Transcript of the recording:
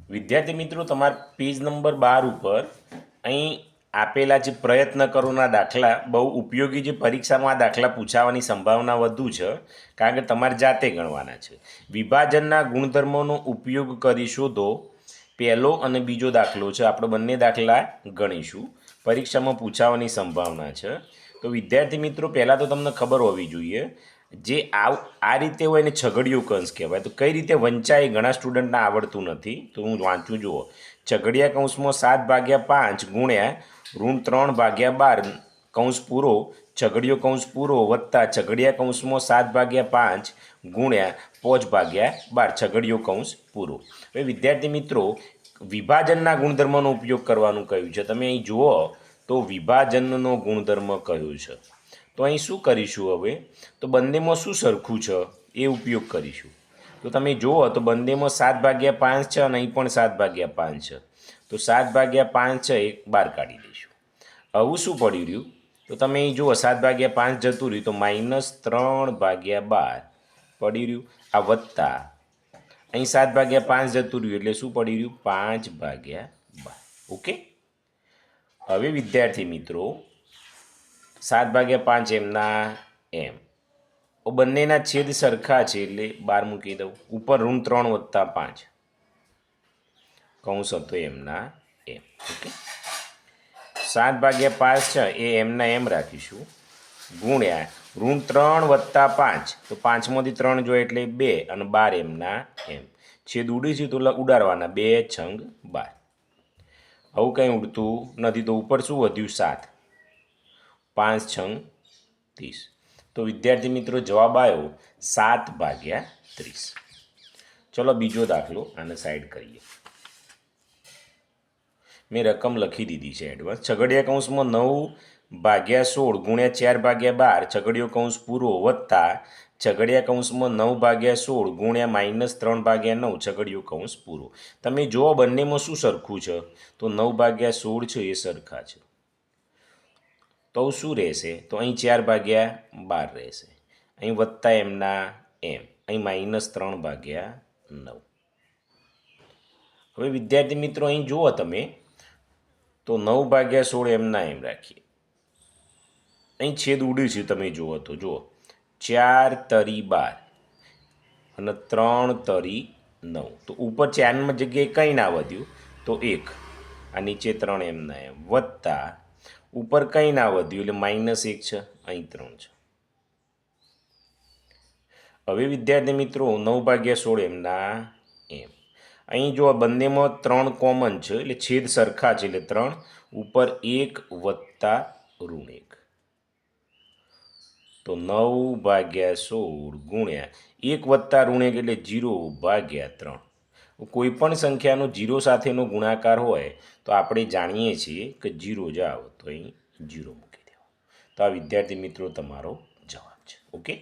વિદ્યાર્થી મિત્રો, તમારા પેજ નંબર 12 ઉપર અહીં આપેલા જે પ્રયત્ન કરોના દાખલા બહુ ઉપયોગી, જે પરીક્ષામાં આ દાખલા પૂછાવાની સંભાવના વધુ છે, કારણ કે તમારે જાતે ગણવાના છે. વિભાજનના ગુણધર્મોનો ઉપયોગ કરી શોધો. પહેલો અને બીજો દાખલો છે, આપણે બંને દાખલા ગણીશું. પરીક્ષામાં પૂછાવાની સંભાવના છે. તો વિદ્યાર્થી મિત્રો, પહેલાં તો તમને ખબર હોવી જોઈએ, જે આ રીતે હોય એને છગડીયો કૌંસ કહેવાય. તો કઈ રીતે વંચાય ઘણા સ્ટુડન્ટને આવડતું નથી, તો હું વાંચું જુઓ. છગડીયા કૌંસમાં 7/5 ગુણ્યા ઋણ 3/12 કૌંસ પૂરો, છગડીયો કૌંસ પૂરો વત્તા છગડીયા કૌંસમાં 7/5 ગુણ્યા 5/12 છગડીયો કૌંસ પૂરો. હવે વિદ્યાર્થી મિત્રો, વિભાજનના ગુણધર્મનો ઉપયોગ કરવાનું કહ્યું છે. તમે અહીં જુઓ તો વિભાજનનો ગુણધર્મ કહ્યું છે. તો અહીં શું કરીશું હવે? તો બંનેમાં શું સરખું છે એ ઉપયોગ કરીશું. તો તમે જુઓ તો બંનેમાં 7/5 છે અને અહીં પણ 7/5 છે. તો 7/5 છે એ બહાર કાઢી દઈશું. આવું શું પડી રહ્યું? તો તમે અહીં જુઓ 7/5 જતું રહ્યું, તો -3/12 પડી રહ્યું. આ વત્તા અહીં 7/5 જતું રહ્યું એટલે શું પડી રહ્યું? 5/12. ઓકે. હવે વિદ્યાર્થી મિત્રો, 7/5 એમના એમ, બંનેના છેદ સરખા છે એટલે 12 મૂકી દઉં. ઉપર √3 + 5 કૌંસ હતો એમના એમ. ઓકે. 7/5 છે એ એમના એમ રાખીશું, ગુણ્યા √3 + 5, તો 5માંથી 3 જોઈએ એટલે 2 અને 12 એમના એમ. છેદ ઉડીશું તો ઉડાડવાના, 2 × 12. આવું કંઈ ઉડતું નથી, તો ઉપર શું વધ્યું? 7. 5 × 30. તો વિદ્યાર્થી મિત્રો, જવાબ આવ્યો 7/30. ચલો બીજો દાખલો આને સાઈડ કરીએ. મેં રકમ લખી દીધી છે એડવાન્સ. છગડીયા કૌંસમાં 9/16 ગુણ્યા 4/12 છગડીયો કૌંસ પૂરો વત્તા છગડીયા કૌંસમાં 9/16 ગુણ્યા -3/9 છગડીયો કૌંસ પૂરો. તમે જુઓ બંનેમાં શું સરખું છે? તો 9/16 છે એ સરખા છે. તો શું રહેશે? તો અહીં 4/12 રહેશે, અહીં વત્તા એમના એમ, અહીં -3/9. હવે વિદ્યાર્થી મિત્રો, અહીં જુઓ તમે તો 9/16 એમના એમ રાખીએ. અહીં છેદ ઉડ્યું છે, તમે જુઓ તો જુઓ 4 તરી 12 અને 3 તરી 9. તો ઉપર 4 જગ્યાએ કંઈ ના વધ્યું તો 1, આ નીચે 3 એમના એમ, વત્તા ઉપર કંઈ ના વધ્યું એટલે -1 છે, અહીં 3 છે. હવે વિદ્યાર્થી મિત્રો, 9/16 એમના એમ, અહીં જો બંનેમાં 3 કોમન છે એટલે છેદ સરખા છે એટલે 3, ઉપર 1 વત્તા ઋણ 1. તો 9/16 ગુણ્યા 1 વત્તા ઋણ 1 એટલે 0/3. કોઈ પણ સંખ્યાનો 0 સાથેનો ગુણાકાર હોય તો આપણે જાણીએ છીએ કે 0 જ આવે, તો અહીં 0 મૂકી દેવો. તો આ વિદ્યાર્થી મિત્રો તમારો જવાબ છે. ઓકે.